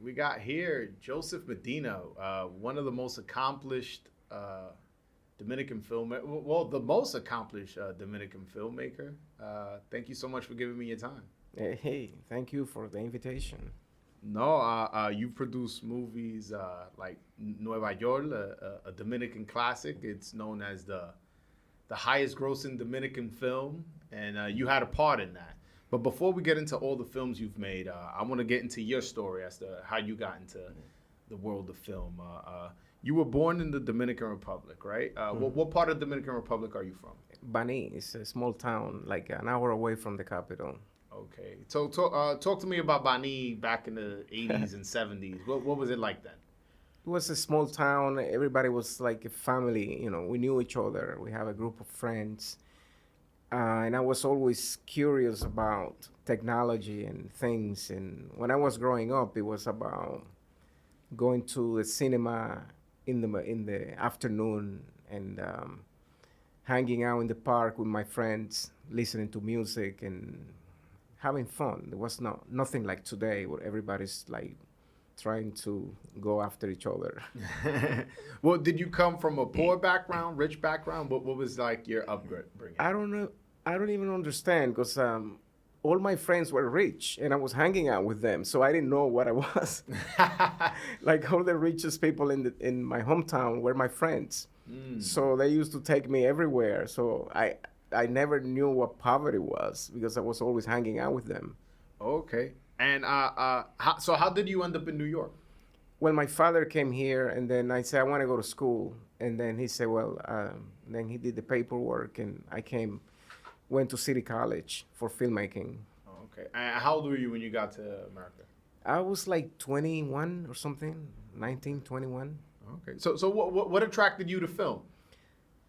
we got here Joseph Medina, one of the most accomplished Dominican filmmaker. Well, the most accomplished Dominican filmmaker. Thank you so much for giving me your time. Hey, thank you for the invitation. No, you produce movies like Nueva York, a Dominican classic. It's known as the highest grossing Dominican film, and you had a part in that. But before we get into all the films you've made, I want to get into your story as to how you got into the world of film. You were born in the Dominican Republic, right? What part of the Dominican Republic are you from? Bani is a small town, like an hour away from the capital. Okay. So talk to me about Bani back in the 80s and 70s. What was it like then? It was a small town. Everybody was like a family. You know, we knew each other. We have a group of friends. And I was always curious about technology and things. And when I was growing up, it was about going to the cinema in the afternoon and hanging out in the park with my friends, listening to music and having fun. There was nothing like today where everybody's like trying to go after each other. Well, did you come from a poor background, rich background? What was like your upbringing? I don't know. I don't even understand because all my friends were rich and I was hanging out with them, so I didn't know what I was. Like all the richest people in my hometown were my friends, so they used to take me everywhere. So I never knew what poverty was because I was always hanging out with them. Okay. And how did you end up in New York? Well, my father came here, and then I said I want to go to school, and then he said, well, then he did the paperwork, and I went to City College for filmmaking. Oh, okay. And how old were you when you got to America? I was like 21 or something, 19, 21. Okay. So what attracted you to film?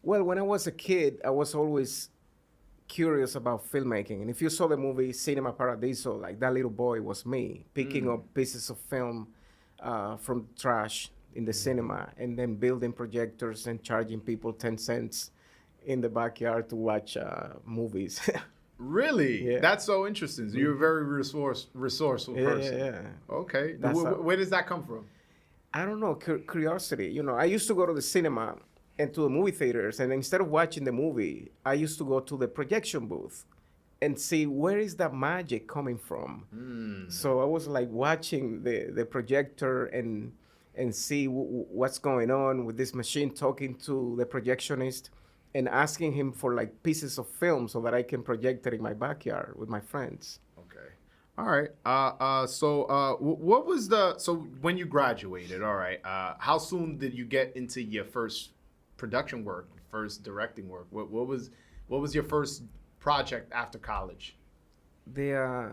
Well, when I was a kid, I was always curious about filmmaking. And if you saw the movie Cinema Paradiso, like that little boy was me, picking up pieces of film from trash in the cinema and then building projectors and charging people 10 cents in the backyard to watch movies. Really? Yeah. That's so interesting. So you're a very resourceful person. Yeah. Okay. Where does that come from? I don't know, curiosity. You know, I used to go to the cinema and to the movie theaters, and instead of watching the movie, I used to go to the projection booth and see where is that magic coming from. So I was like watching the projector and see what's going on with this machine, talking to the projectionist and asking him for like pieces of film so that I can project it in my backyard with my friends. Okay. All right. What was so when you graduated, all right, how soon did you get into your first production work, first directing work? What was your first project after college? The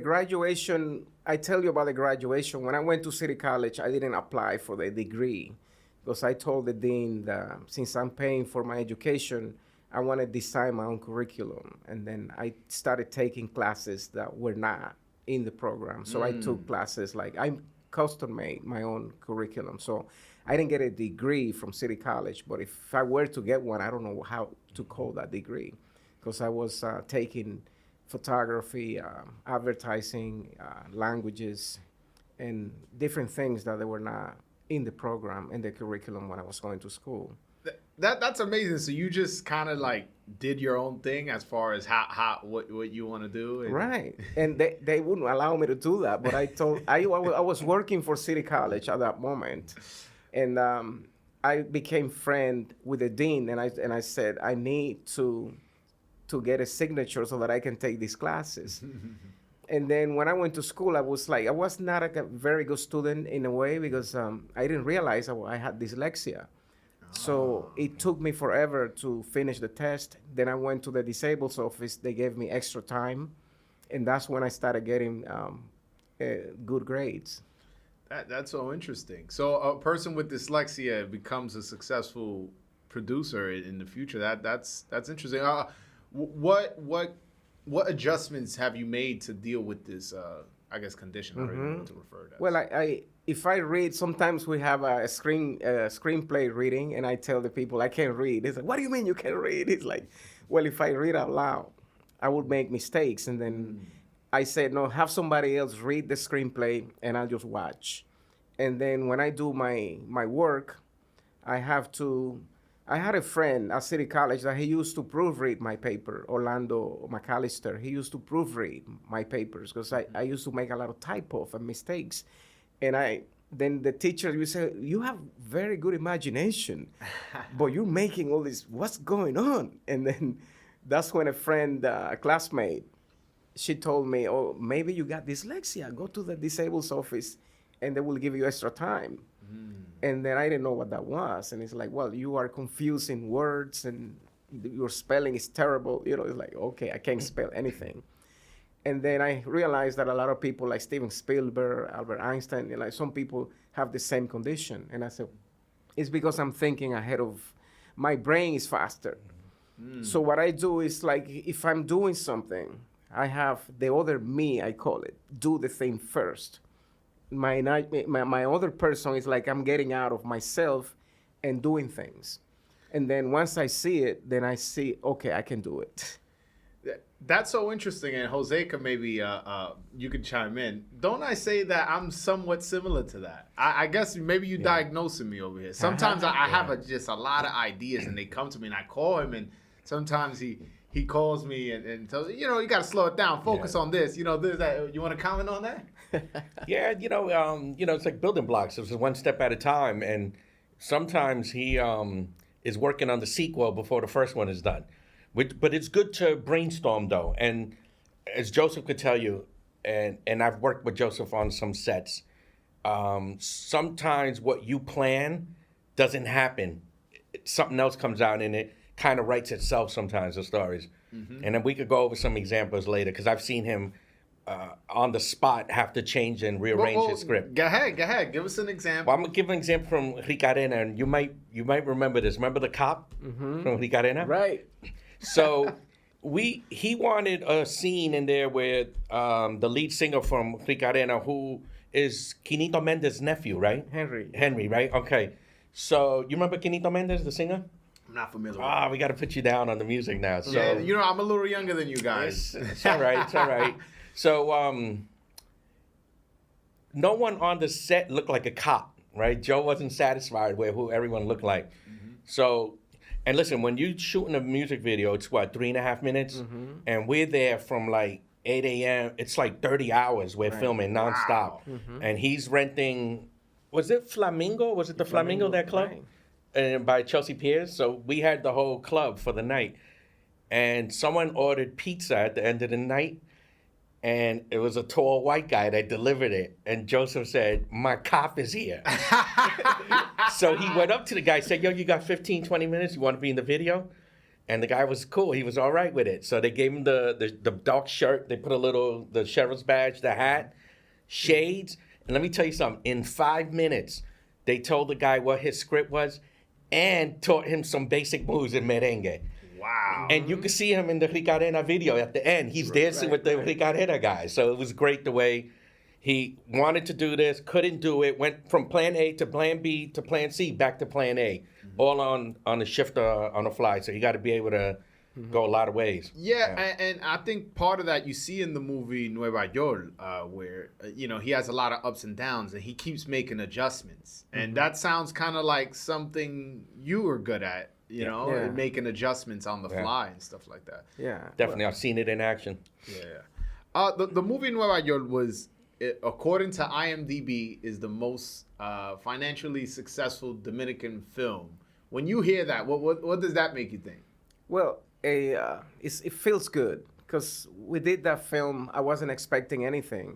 graduation, I tell you about the graduation. When I went to City College, I didn't apply for the degree because I told the dean that since I'm paying for my education, I want to design my own curriculum. And then I started taking classes that were not in the program. So I took classes like I custom made my own curriculum. So I didn't get a degree from City College, but if I were to get one, I don't know how to call that degree because I was taking photography, advertising, languages, and different things that they were not in the program, in the curriculum when I was going to school. That's amazing. So you just kind of like did your own thing as far as what you want to do. Right, and they wouldn't allow me to do that, but I was working for City College at that moment, and I became friend with the dean, and I said I need to get a signature so that I can take these classes. And then when I went to school, I was not a very good student in a way because I didn't realize I had dyslexia. So it took me forever to finish the test. Then I went to the disabled office. They gave me extra time. And that's when I started getting good grades. That's so interesting. So a person with dyslexia becomes a successful producer in the future. That's interesting. What adjustments have you made to deal with this, I guess, condition? I don't even know what to refer to that. Well, if I read, sometimes we have a screenplay reading, and I tell the people I can't read. It's like, what do you mean you can't read? It's like, well, if I read out loud, I would make mistakes, and then I said, no, have somebody else read the screenplay and I'll just watch. And then when I do my work, I have to. I had a friend at City College that he used to proofread my paper, Orlando McAllister. He used to proofread my papers because I used to make a lot of typos and mistakes. And then the teacher would say, you have very good imagination, but you're making all this, what's going on? And then that's when a friend, a classmate, she told me, oh, maybe you got dyslexia. Go to the disabled office and they will give you extra time. And then I didn't know what that was. And it's like, well, you are confusing words and your spelling is terrible. You know, it's like, okay, I can't spell anything. And then I realized that a lot of people like Steven Spielberg, Albert Einstein, you know, like some people have the same condition. And I said, it's because I'm thinking ahead of, my brain is faster. So what I do is like, if I'm doing something, I have the other me, I call it, do the thing first. My other person is like I'm getting out of myself and doing things. And then once I see it, then I see, okay, I can do it. That's so interesting. And Jose could maybe, you could chime in. Don't I say that I'm somewhat similar to that? I guess maybe you diagnosing me over here. Sometimes I have just a lot of ideas and they come to me and I call him and sometimes he calls me and tells me, you got to slow it down, focus on this, this, that. You want to comment on that? Yeah, it's like building blocks. It's one step at a time. And sometimes he is working on the sequel before the first one is done. But it's good to brainstorm, though. And as Joseph could tell you, and I've worked with Joseph on some sets, sometimes what you plan doesn't happen. Something else comes out and it kind of writes itself sometimes, the stories. And then we could go over some examples later, because I've seen him on the spot have to change and rearrange his script. Go ahead. Give us an example. Well, I'm going to give an example from Ricarena, and you might remember this. Remember the cop from Ricarena? Right. So he wanted a scene in there where the lead singer from Ricarena, who is Quinito Mendez's nephew, right? Henry, right? Okay. So you remember Quinito Mendez, the singer? I'm not familiar with it. We got to put you down on the music now. So yeah, I'm a little younger than you guys. It's all right. It's all right. So no one on the set looked like a cop, right? Joe wasn't satisfied with who everyone looked like. So, and listen, when you're shooting a music video, it's what, 3.5 minutes? And we're there from like 8 a.m. It's like 30 hours we're filming nonstop. Wow. And he's renting, was it Flamingo? Was it the Flamingo that club? Right. And by Chelsea Piers. So we had the whole club for the night. And someone ordered pizza at the end of the night. And it was a tall white guy that delivered it. And Joseph said, my cop is here. So he went up to the guy, said, yo, you got 15, 20 minutes? You want to be in the video? And the guy was cool. He was all right with it. So they gave him the dark shirt. They put the sheriff's badge, the hat, shades. And let me tell you something. In 5 minutes, they told the guy what his script was and taught him some basic moves in merengue. Wow. And you can see him in the Ricarena video at the end. He's dancing with the Ricarena guy. So it was great the way he wanted to do this, couldn't do it, went from plan A to plan B to plan C, back to plan A, all on the shift on the fly. So you got to be able to go a lot of ways. Yeah, and I think part of that you see in the movie Nueva York, where, he has a lot of ups and downs and he keeps making adjustments. And that sounds kind of like something you were good at. Making adjustments on the fly and stuff like that. Yeah, definitely. I've seen it in action. Yeah. The movie Nueva York was, according to IMDb, is the most financially successful Dominican film. When you hear that, what does that make you think? Well, it feels good because we did that film. I wasn't expecting anything.